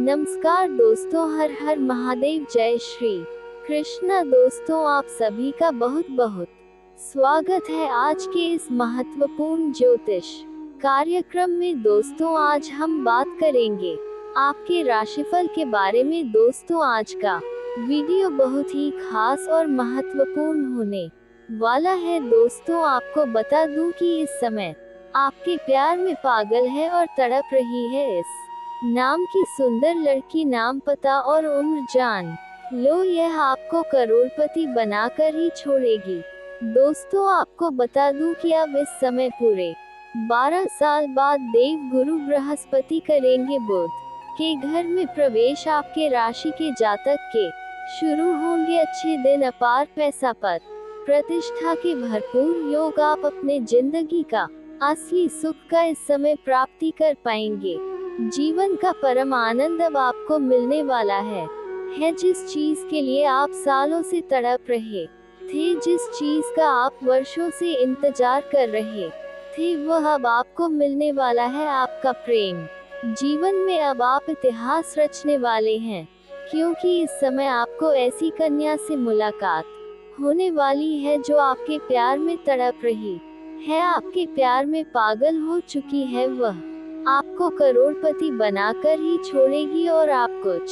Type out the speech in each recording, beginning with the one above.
नमस्कार दोस्तों, हर हर महादेव, जय श्री कृष्णा। दोस्तों, आप सभी का बहुत बहुत स्वागत है आज के इस महत्वपूर्ण ज्योतिष कार्यक्रम में। दोस्तों, आज हम बात करेंगे आपके राशिफल के बारे में। दोस्तों, आज का वीडियो बहुत ही खास और महत्वपूर्ण होने वाला है। दोस्तों, आपको बता दूं कि इस समय आपके प्यार में पागल है और तड़प रही है इस नाम की सुंदर लड़की। नाम, पता और उम्र जान लो, यह आपको करोड़पति बनाकर ही छोड़ेगी। दोस्तों, आपको बता दूं कि अब इस समय पूरे 12 साल बाद देव गुरु बृहस्पति करेंगे बुध के घर में प्रवेश। आपके राशि के जातक के शुरू होंगे अच्छे दिन, अपार पैसा, पद प्रतिष्ठा के भरपूर योग। आप अपने जिंदगी का असली सुख का इस समय प्राप्ति कर पाएंगे। जीवन का परम आनंद अब आपको मिलने वाला है। जिस चीज के लिए आप सालों से तड़प रहे थे, जिस चीज का आप वर्षों से इंतजार कर रहे थे, वह अब आपको मिलने वाला है। आपका प्रेम जीवन में अब आप इतिहास रचने वाले हैं, क्योंकि इस समय आपको ऐसी कन्या से मुलाकात होने वाली है जो आपके प्यार में तड़प रही है, आपके प्यार में पागल हो चुकी है। वह आपको करोड़पति बनाकर ही छोड़ेगी और आप कुछ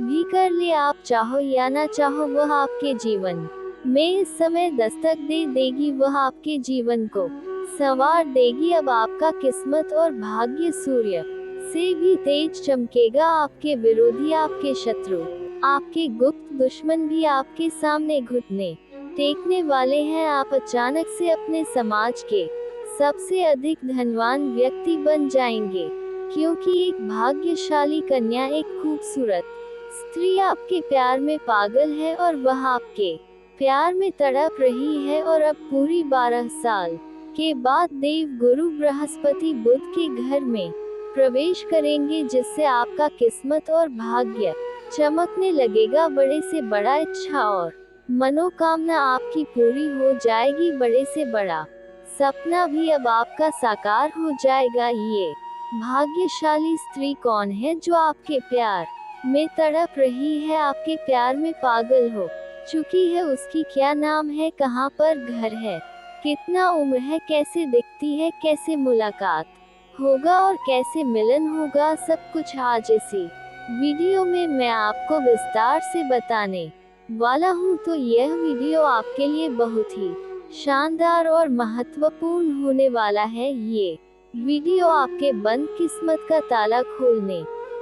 भी कर ले, आप चाहो या ना चाहो, वह आपके जीवन में इस समय दस्तक दे देगी। वह आपके जीवन को संवार देगी। अब आपका किस्मत और भाग्य सूर्य से भी तेज चमकेगा। आपके विरोधी, आपके शत्रु, आपके गुप्त दुश्मन भी आपके सामने घुटने टेकने वाले हैं। आप अचानक से अपने समाज के सबसे अधिक धनवान व्यक्ति बन जाएंगे, क्योंकि एक भाग्यशाली कन्या, एक खूबसूरत स्त्री आपके प्यार में पागल है और वह आपके प्यार में तड़प रही है। और अब पूरी 12 साल के बाद देव गुरु बृहस्पति बुध के घर में प्रवेश करेंगे, जिससे आपका किस्मत और भाग्य चमकने लगेगा। बड़े से बड़ा इच्छा और मनोकामना आपकी पूरी हो जाएगी। बड़े से बड़ा सपना भी अब आपका साकार हो जाएगा। ये भाग्यशाली स्त्री कौन है जो आपके प्यार में तड़प रही है, आपके प्यार में पागल हो चुकी है? उसकी क्या नाम है, कहाँ पर घर है, कितना उम्र है, कैसे दिखती है, कैसे मुलाकात होगा और कैसे मिलन होगा, सब कुछ आज इसी वीडियो में मैं आपको विस्तार से बताने वाला हूँ। तो यह वीडियो आपके लिए बहुत ही शानदार और महत्वपूर्ण होने वाला है। ये वीडियो आपके बंद किस्मत का ताला खोलने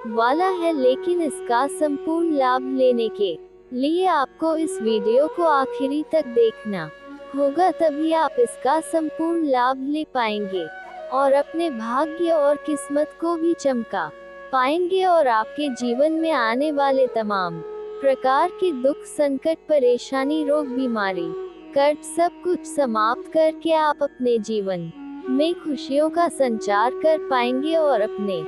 वाला है, लेकिन इसका संपूर्ण लाभ लेने के लिए आपको इस वीडियो को आखिरी तक देखना होगा, तभी आप इसका संपूर्ण लाभ ले पाएंगे और अपने भाग्य और किस्मत को भी चमका पाएंगे और आपके जीवन में आने वाले तमाम प्रकार के दुख, संकट, परेशानी, रोग, बीमारी, कर्ज, सब कुछ समाप्त करके आप अपने जीवन में खुशियों का संचार कर पाएंगे और अपने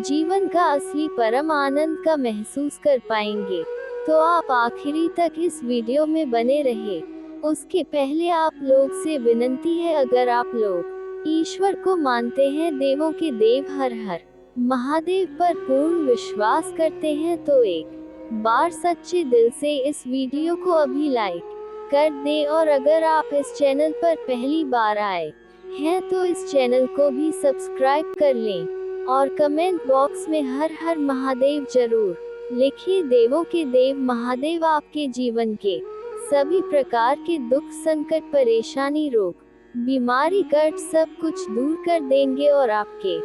जीवन का असली परम आनंद का महसूस कर पाएंगे। तो आप आखिरी तक इस वीडियो में बने रहे। उसके पहले आप लोग से विनती है, अगर आप लोग ईश्वर को मानते हैं, देवों के देव हर हर महादेव पर पूर्ण विश्वास करते हैं, तो एक बार सच्चे दिल से इस वीडियो को अभी लाइक कर दें। और अगर आप इस चैनल पर पहली बार आए हैं तो इस चैनल को भी सब्सक्राइब कर लें और कमेंट बॉक्स में हर हर महादेव जरूर लिखिए। देवों के देव महादेव आपके जीवन के सभी प्रकार के दुख, संकट, परेशानी, रोग, बीमारी, कर्ज, सब कुछ दूर कर देंगे और आपके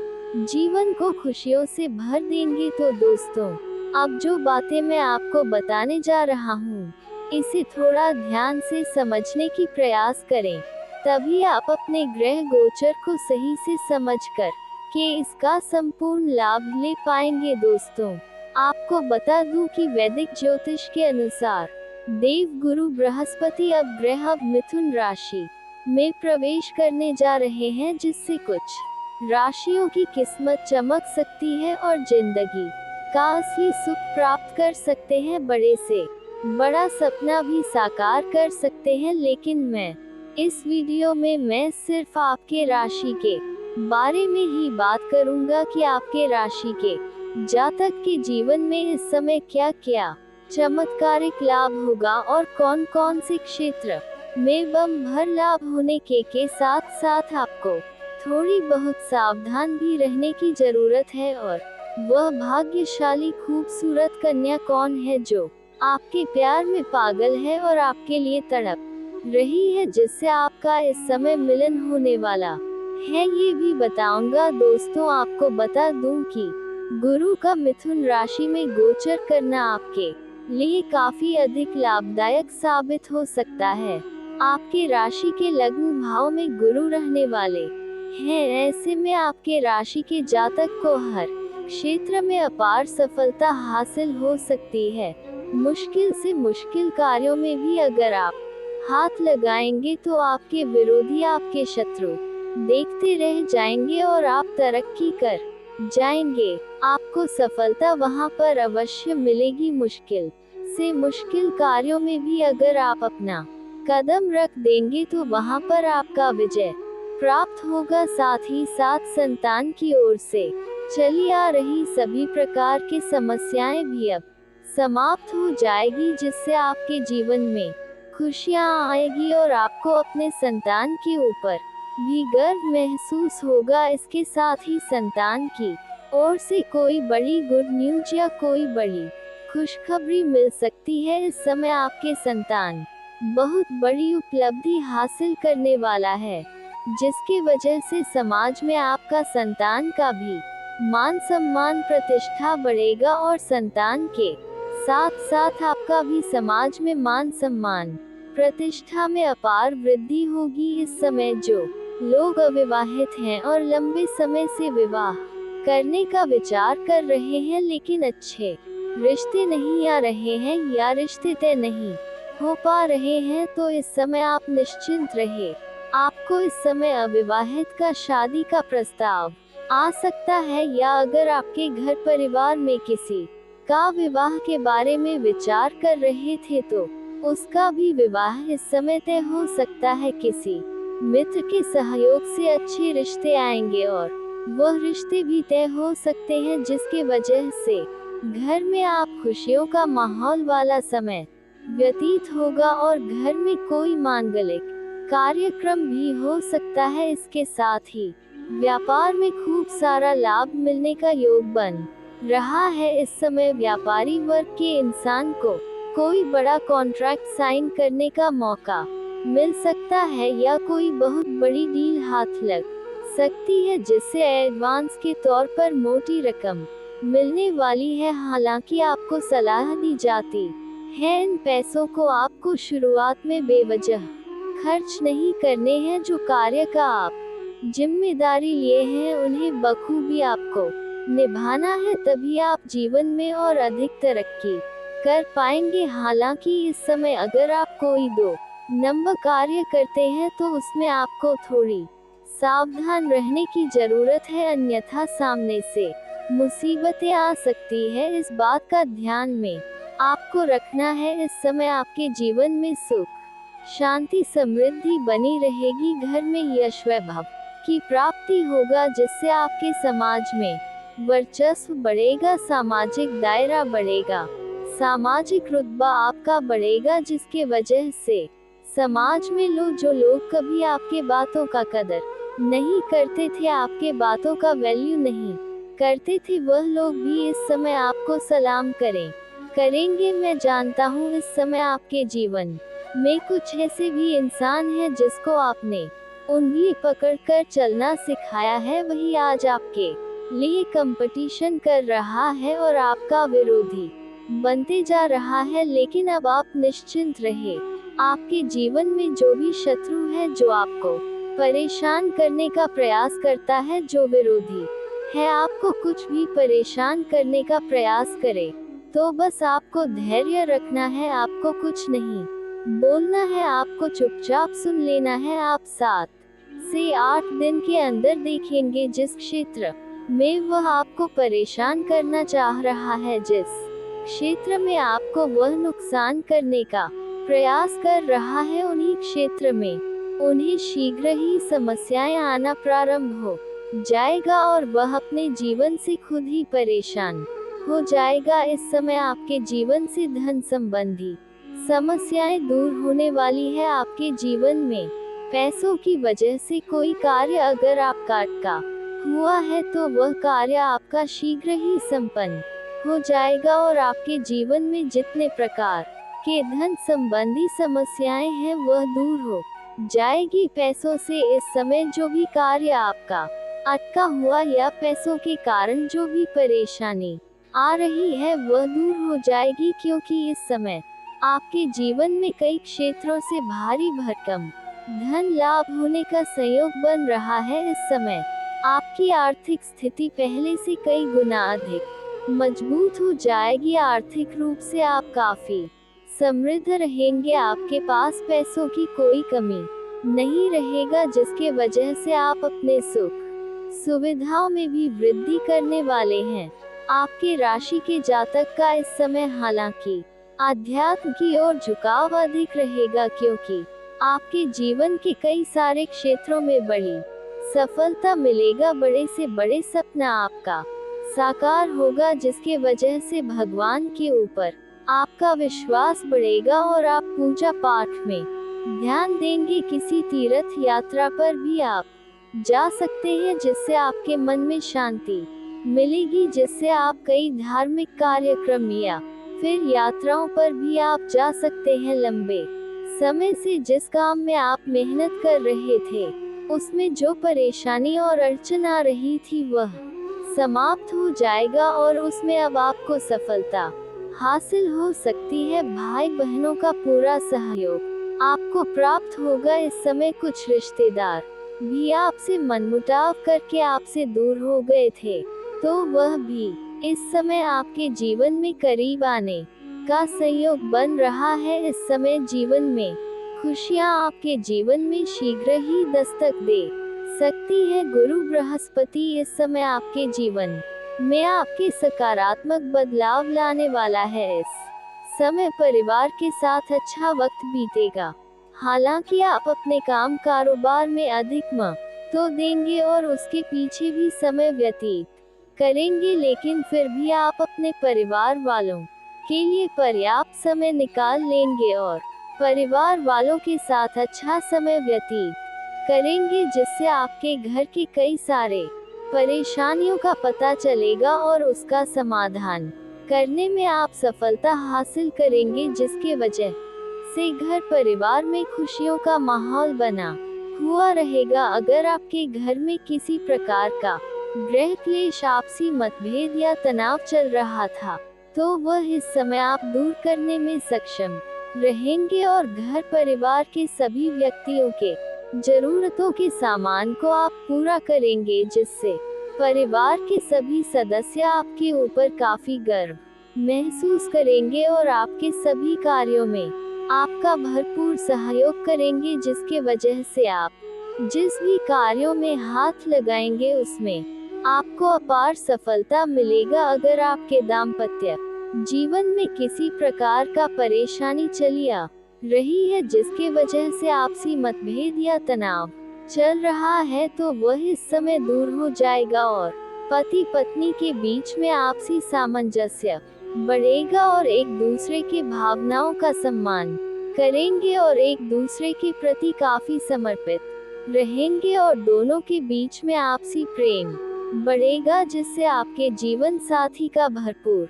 जीवन को खुशियों से भर देंगे। तो दोस्तों, अब जो बातें मैं आपको बताने जा रहा हूँ, इसे थोड़ा ध्यान से समझने की प्रयास करें, तभी आप अपने ग्रह गोचर को सही से समझकर के इसका संपूर्ण लाभ ले पाएंगे। दोस्तों, आपको बता दूं कि वैदिक ज्योतिष के अनुसार देव गुरु बृहस्पति अब ग्रह मिथुन राशि में प्रवेश करने जा रहे हैं, जिससे कुछ राशियों की किस्मत चमक सकती है और जिंदगी का असली सुख प्राप्त कर सकते हैं। बड़े से बड़ा सपना भी साकार कर सकते हैं। लेकिन मैं इस वीडियो में मैं सिर्फ आपके राशि के बारे में ही बात करूंगा कि आपके राशि के जातक के जीवन में इस समय क्या क्या चमत्कारिक लाभ होगा और कौन कौन से क्षेत्र में बम भर लाभ होने के साथ साथ आपको थोड़ी बहुत सावधान भी रहने की जरूरत है। और वह भाग्यशाली खूबसूरत कन्या कौन है जो आपके प्यार में पागल है और आपके लिए तड़प रही है, जिससे आपका इस समय मिलन होने वाला है, ये भी बताऊंगा। दोस्तों, आपको बता दूं कि गुरु का मिथुन राशि में गोचर करना आपके लिए काफी अधिक लाभदायक साबित हो सकता है। आपके राशि के लग्न भाव में गुरु रहने वाले हैं, ऐसे में आपके राशि के जातक को हर क्षेत्र में अपार सफलता हासिल हो सकती है। मुश्किल से मुश्किल कार्यों में भी अगर आप हाथ लगाएंगे तो आपके विरोधी, आपके शत्रु देखते रह जाएंगे और आप तरक्की कर जाएंगे। आपको सफलता वहां पर अवश्य मिलेगी। मुश्किल से मुश्किल कार्यों में भी अगर आप अपना कदम रख देंगे तो वहां पर आपका विजय प्राप्त होगा। साथ ही साथ संतान की ओर से चली आ रही सभी प्रकार की समस्याएं भी अब समाप्त हो जाएगी, जिससे आपके जीवन में खुशियां आएगी और आपको अपने संतान के ऊपर भी गर्व महसूस होगा। इसके साथ ही संतान की ओर से कोई बड़ी गुड न्यूज या कोई बड़ी खुशखबरी मिल सकती है। इस समय आपके संतान बहुत बड़ी उपलब्धि हासिल करने वाला है, जिसकी वजह से समाज में आपका संतान का भी मान सम्मान प्रतिष्ठा बढ़ेगा और संतान के साथ साथ आपका भी समाज में मान सम्मान प्रतिष्ठा में अपार वृद्धि होगी। इस समय जो लोग अविवाहित हैं और लंबे समय से विवाह करने का विचार कर रहे हैं लेकिन अच्छे रिश्ते नहीं आ रहे हैं या रिश्ते तय नहीं हो पा रहे हैं, तो इस समय आप निश्चिंत रहे। आपको इस समय अविवाहित का शादी का प्रस्ताव आ सकता है, या अगर आपके घर परिवार में किसी का विवाह के बारे में विचार कर रहे थे तो उसका भी विवाह इस समय तय हो सकता है। किसी मित्र के सहयोग से अच्छे रिश्ते आएंगे और वह रिश्ते भी तय हो सकते हैं, जिसके वजह से घर में आप खुशियों का माहौल वाला समय व्यतीत होगा और घर में कोई मांगलिक कार्यक्रम भी हो सकता है। इसके साथ ही व्यापार में खूब सारा लाभ मिलने का योग बन रहा है। इस समय व्यापारी वर्ग के इंसान को कोई बड़ा कॉन्ट्रैक्ट साइन करने का मौका मिल सकता है या कोई बहुत बड़ी डील हाथ लग सकती है, जिससे एडवांस के तौर पर मोटी रकम मिलने वाली है। हालांकि आपको सलाह दी जाती है इन पैसों को आपको शुरुआत में बेवजह खर्च नहीं करने हैं। जो कार्य का आप जिम्मेदारी लिए हैं उन्हें बखूबी आपको निभाना है, तभी आप जीवन में और अधिक तरक्की कर पाएंगे। हालांकि इस समय अगर आप कोई 2 नंबर कार्य करते हैं तो उसमें आपको थोड़ी सावधान रहने की जरूरत है, अन्यथा सामने से मुसीबतें आ सकती है। इस बात का ध्यान में आपको रखना है। इस समय आपके जीवन में सुख शांति समृद्धि बनी रहेगी। घर में यश वैभव की प्राप्ति होगा, जिससे आपके समाज में वर्चस्व बढ़ेगा, सामाजिक दायरा बढ़ेगा, सामाजिक रुतबा आपका बढ़ेगा, जिसके वजह से समाज में जो लोग कभी आपके बातों का कदर नहीं करते थे, आपके बातों का वैल्यू नहीं करते थे, वह लोग भी इस समय आपको सलाम करेंगे। मैं जानता हूँ इस समय आपके जीवन में कुछ ऐसे भी इंसान हैं जिसको आपने उंगली पकड़कर चलना सिखाया है, वही आज आपके लिए कंपटीशन कर रहा है और आपका विरोधी बनते जा रहा है। लेकिन अब आप निश्चिंत रहे। आपके जीवन में जो भी शत्रु है, जो आपको परेशान करने का प्रयास करता है, जो विरोधी है आपको कुछ भी परेशान करने का प्रयास करे, तो बस आपको धैर्य रखना है। आपको कुछ नहीं बोलना है, आपको चुपचाप सुन लेना है। आप 7 से 8 दिन के अंदर देखेंगे जिस क्षेत्र में वह आपको परेशान करना चाह रहा है, जिस क्षेत्र में आपको वह नुकसान करने का प्रयास कर रहा है, उन्हीं क्षेत्र में उन्हें शीघ्र ही समस्याएं आना प्रारंभ हो जाएगा और वह अपने जीवन से खुद ही परेशान हो जाएगा। इस समय आपके जीवन से धन संबंधी समस्याएं दूर होने वाली है। आपके जीवन में पैसों की वजह से कोई कार्य अगर आपका अटका हुआ है तो वह कार्य आपका शीघ्र ही संपन्न हो जाएगा और आपके जीवन में जितने प्रकार के धन संबंधी समस्याएं हैं वह दूर हो जाएगी। पैसों से इस समय जो भी कार्य आपका अटका हुआ या पैसों के कारण जो भी परेशानी आ रही है वह दूर हो जाएगी, क्योंकि इस समय आपके जीवन में कई क्षेत्रों से भारी भरकम धन लाभ होने का संयोग बन रहा है। इस समय आपकी आर्थिक स्थिति पहले से कई गुना अधिक मजबूत हो जाएगी। आर्थिक रूप से आप काफी समृद्ध रहेंगे। आपके पास पैसों की कोई कमी नहीं रहेगा, जिसके वजह से आप अपने सुख सुविधाओं में भी वृद्धि करने वाले हैं। आपके राशि के जातक का इस समय हालांकि आध्यात्म की ओर झुकाव अधिक रहेगा, क्योंकि आपके जीवन के कई सारे क्षेत्रों में बड़ी सफलता मिलेगा। बड़े से बड़े सपना आपका साकार होगा, जिसके वजह से भगवान के ऊपर आपका विश्वास बढ़ेगा और आप पूजा पाठ में ध्यान देंगे। किसी तीर्थ यात्रा पर भी आप जा सकते हैं, जिससे आपके मन में शांति मिलेगी, जिससे आप कई धार्मिक कार्यक्रम या फिर यात्राओं पर भी आप जा सकते हैं। लंबे समय से जिस काम में आप मेहनत कर रहे थे उसमें जो परेशानी और अड़चन आ रही थी वह समाप्त हो जाएगा और उसमें अब आपको सफलता हासिल हो सकती है। भाई बहनों का पूरा सहयोग आपको प्राप्त होगा। इस समय कुछ रिश्तेदार भी आपसे मनमुटाव करके आपसे दूर हो गए थे, तो वह भी इस समय आपके जीवन में करीब आने का संयोग बन रहा है। इस समय जीवन में खुशियां आपके जीवन में शीघ्र ही दस्तक दे सकती है। गुरु बृहस्पति इस समय आपके जीवन में आपके सकारात्मक बदलाव लाने वाला है। इस समय परिवार के साथ अच्छा वक्त बीतेगा। हालांकि आप अपने काम कारोबार में अधिक तो देंगे और उसके पीछे भी समय व्यतीत करेंगे, लेकिन फिर भी आप अपने परिवार वालों के लिए पर्याप्त समय निकाल लेंगे और परिवार वालों के साथ अच्छा समय व्यतीत करेंगे, जिससे आपके घर के कई सारे परेशानियों का पता चलेगा और उसका समाधान करने में आप सफलता हासिल करेंगे, जिसके वजह से घर परिवार में खुशियों का माहौल बना हुआ रहेगा। अगर आपके घर में किसी प्रकार का गृह क्लेश, आपसी मतभेद या तनाव चल रहा था तो वह इस समय आप दूर करने में सक्षम रहेंगे और घर परिवार के सभी व्यक्तियों के जरूरतों के सामान को आप पूरा करेंगे, जिससे परिवार के सभी सदस्य आपके ऊपर काफी गर्व महसूस करेंगे और आपके सभी कार्यों में आपका भरपूर सहयोग करेंगे, जिसके वजह से आप जिस भी कार्यों में हाथ लगाएंगे उसमें आपको अपार सफलता मिलेगा। अगर आपके दाम्पत्य जीवन में किसी प्रकार का परेशानी चली आ रही है, जिसके वजह से आपसी मतभेद या तनाव चल रहा है, तो वह इस समय दूर हो जाएगा और पति पत्नी के बीच में आपसी सामंजस्य बढ़ेगा और एक दूसरे की भावनाओं का सम्मान करेंगे और एक दूसरे के प्रति काफी समर्पित रहेंगे और दोनों के बीच में आपसी प्रेम बढ़ेगा, जिससे आपके जीवन साथी का भरपूर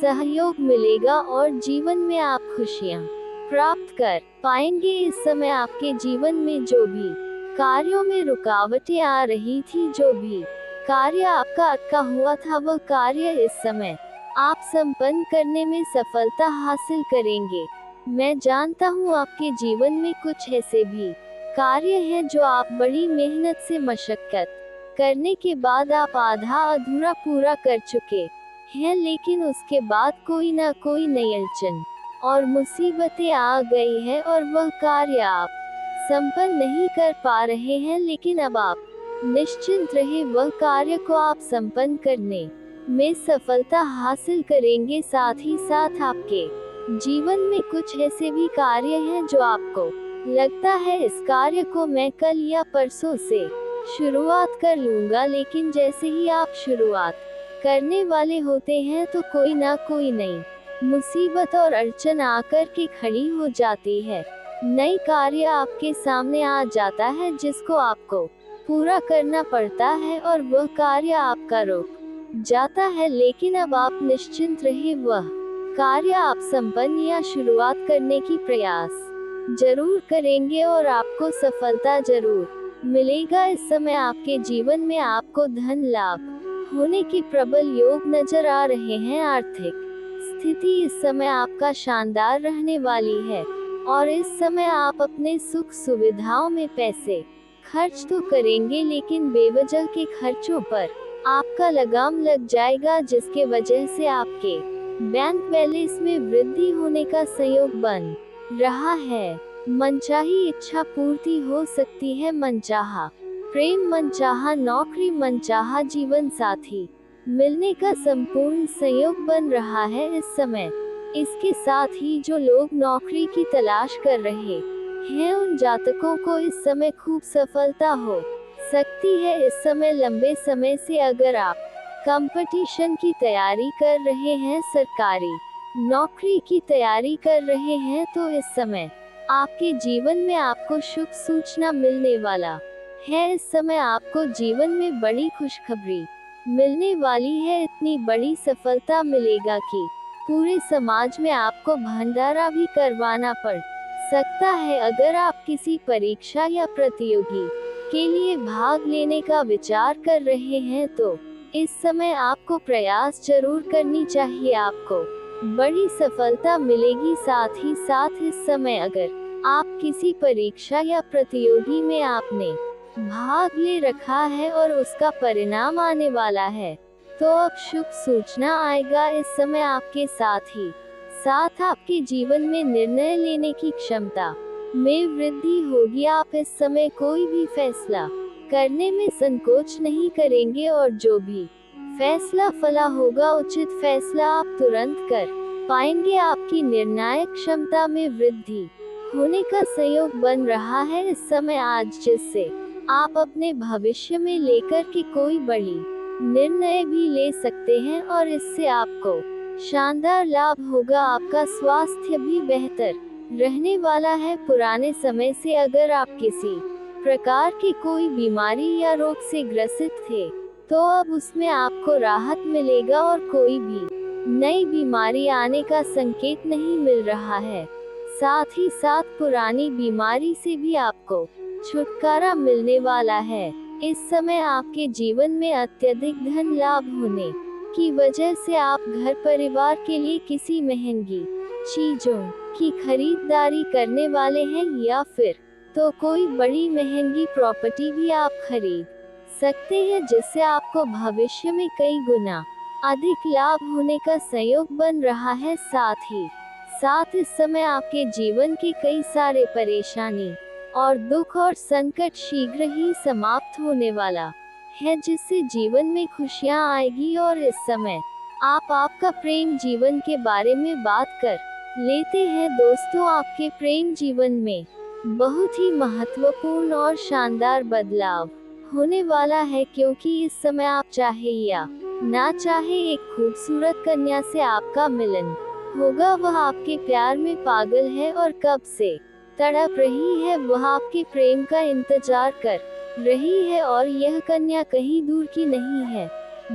सहयोग मिलेगा और जीवन में आप खुशियां प्राप्त कर पाएंगे। इस समय आपके जीवन में जो भी कार्यों में रुकावटें आ रही थी, जो भी कार्य आपका अटका हुआ था, वह कार्य इस समय आप संपन्न करने में सफलता हासिल करेंगे। मैं जानता हूँ आपके जीवन में कुछ ऐसे भी कार्य हैं जो आप बड़ी मेहनत से मशक्कत करने के बाद आप आधा अधूरा पूरा कर चुके हैं, लेकिन उसके बाद कोई ना कोई नई अड़चन और मुसीबतें आ गई है और वह कार्य आप संपन्न नहीं कर पा रहे हैं। लेकिन अब आप निश्चिंत रहे, वह कार्य को आप संपन्न करने में सफलता हासिल करेंगे। साथ ही साथ आपके जीवन में कुछ ऐसे भी कार्य हैं जो आपको लगता है इस कार्य को मैं कल या परसों से शुरुआत कर लूंगा, लेकिन जैसे ही आप शुरुआत करने वाले होते हैं तो कोई ना कोई नई मुसीबत और अड़चन आकर के खड़ी हो जाती है। नई कार्य आपके सामने आ जाता है जिसको आपको पूरा करना पड़ता है और वह कार्य आपका रुक जाता है, लेकिन अब आप निश्चिंत रहे, वह कार्य आप संपन्न या शुरुआत करने की प्रयास जरूर करेंगे और आपको सफलता जरूर मिलेगा। इस समय आपके जीवन में आपको धन लाभ होने के प्रबल योग नजर आ रहे हैं। आर्थिक स्थिति इस समय आपका शानदार रहने वाली है और इस समय आप अपने सुख सुविधाओं में पैसे खर्च तो करेंगे, लेकिन बेवजह के खर्चों पर आपका लगाम लग जाएगा, जिसके वजह से आपके बैंक बैलेंस में वृद्धि होने का संयोग बन रहा है। मनचाही इच्छा पूर्ति हो सकती है। मनचाहा प्रेम, मनचाहा नौकरी, मनचाहा जीवन साथी मिलने का संपूर्ण संयोग बन रहा है इस समय। इसके साथ ही जो लोग नौकरी की तलाश कर रहे हैं उन जातकों को इस समय खूब सफलता हो सकती है। इस समय लंबे समय से अगर आप कंपटीशन की तैयारी कर रहे हैं, सरकारी नौकरी की तैयारी कर रहे हैं, तो इस समय आपके जीवन में आपको शुभ सूचना मिलने वाला है। इस समय आपको जीवन में बड़ी खुशखबरी मिलने वाली है। इतनी बड़ी सफलता मिलेगा कि पूरे समाज में आपको भंडारा भी करवाना पड़ सकता है। अगर आप किसी परीक्षा या प्रतियोगी के लिए भाग लेने का विचार कर रहे हैं तो इस समय आपको प्रयास जरूर करनी चाहिए, आपको बड़ी सफलता मिलेगी। साथ ही साथ इस समय अगर आप किसी परीक्षा या प्रतियोगी में आपने भाग ले रखा है और उसका परिणाम आने वाला है तो अब शुभ सूचना आएगा। इस समय आपके साथ ही साथ आपके जीवन में निर्णय लेने की क्षमता में वृद्धि होगी। आप इस समय कोई भी फैसला करने में संकोच नहीं करेंगे और जो भी फैसला फला होगा, उचित फैसला आप तुरंत कर पाएंगे। आपकी निर्णायक क्षमता में वृद्धि होने का संयोग बन रहा है इस समय आज, जिससे आप अपने भविष्य में लेकर के कोई बड़ी निर्णय भी ले सकते हैं और इससे आपको शानदार लाभ होगा। आपका स्वास्थ्य भी बेहतर रहने वाला है। पुराने समय से अगर आप किसी प्रकार की कोई बीमारी या रोग से ग्रसित थे तो अब उसमें आपको राहत मिलेगा और कोई भी नई बीमारी आने का संकेत नहीं मिल रहा है। साथ ही साथ पुरानी बीमारी से भी आपको छुटकारा मिलने वाला है। इस समय आपके जीवन में अत्यधिक धन लाभ होने की वजह से आप घर परिवार के लिए किसी महंगी चीजों की खरीदारी करने वाले हैं या फिर तो कोई बड़ी महंगी प्रॉपर्टी भी आप खरीद सकते हैं, जिससे आपको भविष्य में कई गुना अधिक लाभ होने का संयोग बन रहा है। साथ ही साथ इस समय आपके जीवन की कई सारे परेशानी और दुख और संकट शीघ्र ही समाप्त होने वाला है, जिससे जीवन में खुशियां आएगी। और इस समय आप आपका प्रेम जीवन के बारे में बात कर लेते हैं। दोस्तों, आपके प्रेम जीवन में बहुत ही महत्वपूर्ण और शानदार बदलाव होने वाला है, क्योंकि इस समय आप चाहे या ना चाहे एक खूबसूरत कन्या से आपका मिलन होगा। वह आपके प्यार में पागल है और कब से तड़प रही है, वह आपके प्रेम का इंतजार कर रही है। और यह कन्या कहीं दूर की नहीं है,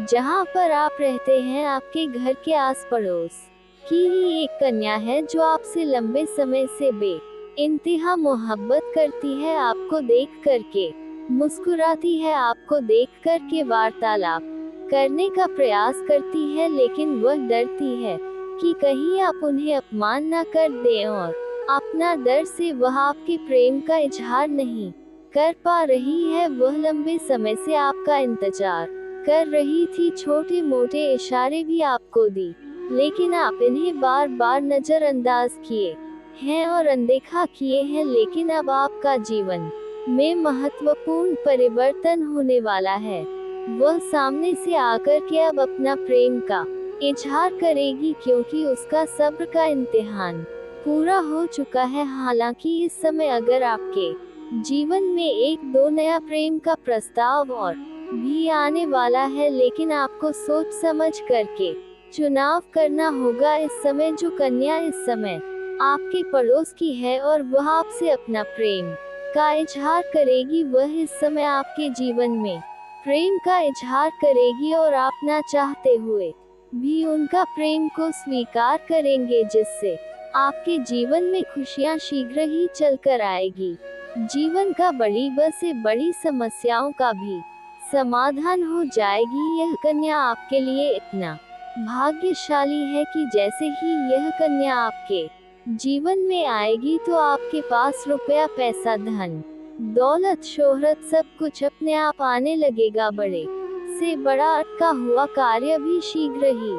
जहां पर आप रहते हैं आपके घर के आस पड़ोस की ही एक कन्या है, जो आपसे लंबे समय से इंतहा मोहब्बत करती है, आपको देख करके मुस्कुराती है, आपको देख करके वार्तालाप करने का प्रयास करती है, लेकिन वह डरती है कि कहीं आप उन्हें अपमान न कर दें और अपना डर से वह आपके प्रेम का इजहार नहीं कर पा रही है। वह लंबे समय से आपका इंतजार कर रही थी, छोटे मोटे इशारे भी आपको दी, लेकिन आप इन्हें बार बार नजरअंदाज किए हैं और अनदेखा किए हैं। लेकिन अब आपका जीवन में महत्वपूर्ण परिवर्तन होने वाला है। वह सामने से आकर के अब अपना प्रेम का इजहार करेगी, क्योंकि उसका सब्र का इम्तिहान पूरा हो चुका है। हालांकि इस समय अगर आपके जीवन में एक दो नया प्रेम का प्रस्ताव और भी आने वाला है, लेकिन आपको सोच समझ करके चुनाव करना होगा। इस समय जो कन्या इस समय आपके पड़ोस की है और वह आपसे अपना प्रेम का इजहार करेगी, वह इस समय आपके जीवन में प्रेम का इजहार करेगी और आप ना चाहते हुए भी उनका प्रेम को स्वीकार करेंगे, जिससे आपके जीवन में खुशियां शीघ्र ही चलकर आएगी। जीवन का बड़ी से बड़ी समस्याओं का भी समाधान हो जाएगी। यह कन्या आपके लिए इतना भाग्यशाली है कि जैसे ही यह कन्या आपके जीवन में आएगी तो आपके पास रुपया, पैसा, धन दौलत, शोहरत सब कुछ अपने आप आने लगेगा। बड़े से बड़ा अटका हुआ कार्य भी शीघ्र ही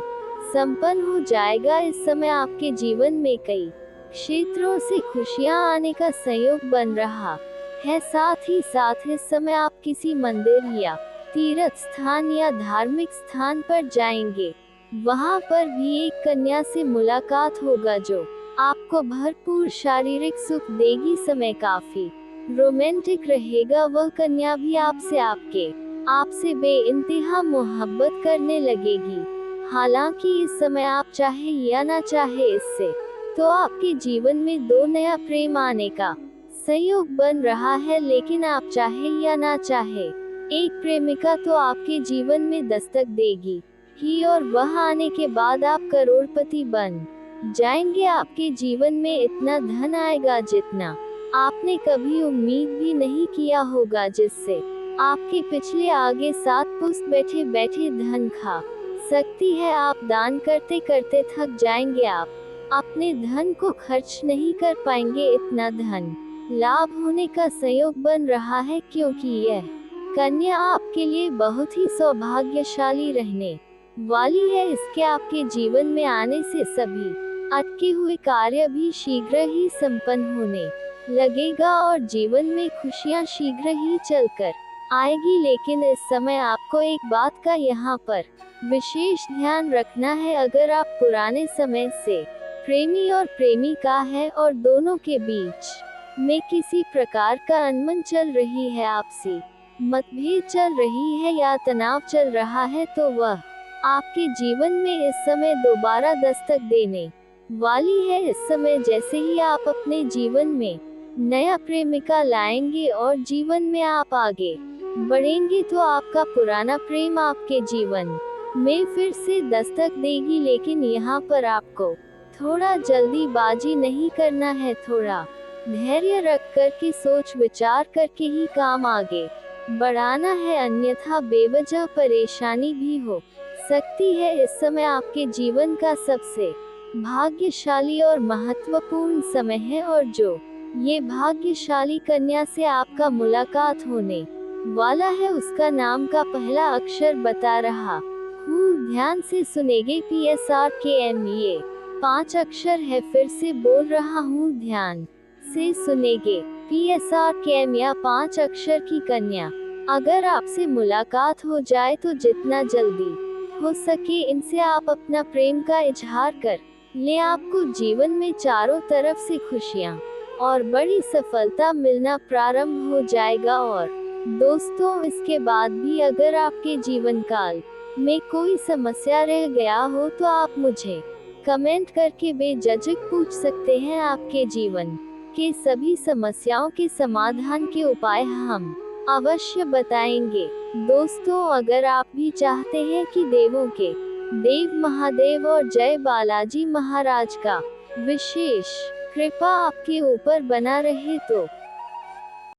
संपन्न हो जाएगा। इस समय आपके जीवन में कई क्षेत्रों से खुशियां आने का संयोग बन रहा है। साथ ही साथ इस समय आप किसी मंदिर या तीर्थ स्थान या धार्मिक स्थान पर जाएंगे, वहां पर भी एक कन्या से मुलाकात होगा जो आपको भरपूर शारीरिक सुख देगी। समय काफी रोमांटिक रहेगा। वह कन्या भी आपसे बेइंतहा मोहब्बत करने लगेगी। हालांकि इस समय आप चाहे या ना चाहे, इससे तो आपके जीवन में दो नया प्रेम आने का संयोग बन रहा है, लेकिन आप चाहे या ना चाहे एक प्रेमिका तो आपके जीवन में दस्तक देगी ही, और वह आने के बाद आप करोड़पति बन जाएंगे। आपके जीवन में इतना धन आएगा जितना आपने कभी उम्मीद भी नहीं किया होगा, जिससे आपके पिछले आगे 7 पुश्त बैठे बैठे धन खा सकती है। आप दान करते करते थक जाएंगे। आप अपने धन को खर्च नहीं कर पाएंगे। इतना धन लाभ होने का संयोग बन रहा है, क्योंकि यह कन्या आपके लिए बहुत ही सौभाग्यशाली रहने वाली है। इसके आपके जीवन में आने से सभी अटके हुए कार्य भी शीघ्र ही संपन्न होने लगेगा और जीवन में खुशियां शीघ्र ही चलकर आएगी। लेकिन इस समय आपको एक बात का यहाँ पर विशेष ध्यान रखना है। अगर आप पुराने समय से प्रेमी और प्रेमिका है और दोनों के बीच में किसी प्रकार का अनबन चल रही है, आपसी मतभेद चल रही है या तनाव चल रहा है, तो वह आपके जीवन में इस समय दोबारा दस्तक देने वाली है। इस समय जैसे ही आप अपने जीवन में नया प्रेमिका लाएंगे और जीवन में आप आगे बढ़ेंगे, तो आपका पुराना प्रेम आपके जीवन में फिर से दस्तक देगी। लेकिन यहाँ पर आपको थोड़ा जल्दीबाजी नहीं करना है, थोड़ा धैर्य रख कर के सोच विचार करके ही काम आगे बढ़ाना है, अन्यथा बेवजह परेशानी भी हो सकती है। इस समय आपके जीवन का सबसे भाग्यशाली और महत्वपूर्ण समय है, और जो ये भाग्यशाली कन्या से आपका मुलाकात होने वाला है, उसका नाम का पहला अक्षर बता रहा हूँ, ध्यान से सुनेंगे। PSRKM ये 5 अक्षर है। फिर से बोल रहा हूँ, ध्यान से सुनेंगे। PSRKM या 5 अक्षर की कन्या अगर आपसे मुलाकात हो जाए तो जितना जल्दी हो सके इनसे आप अपना प्रेम का इजहार कर ले। आपको जीवन में चारों तरफ से खुशियाँ और बड़ी सफलता मिलना प्रारंभ हो जाएगा। और दोस्तों, इसके बाद भी अगर आपके जीवन काल में कोई समस्या रह गया हो तो आप मुझे कमेंट करके बेझिझक पूछ सकते हैं। आपके जीवन के सभी समस्याओं के समाधान के उपाय हम अवश्य बताएंगे। दोस्तों, अगर आप भी चाहते हैं कि देवों के देव महादेव और जय बालाजी महाराज का विशेष कृपा आपके ऊपर बना रहे, तो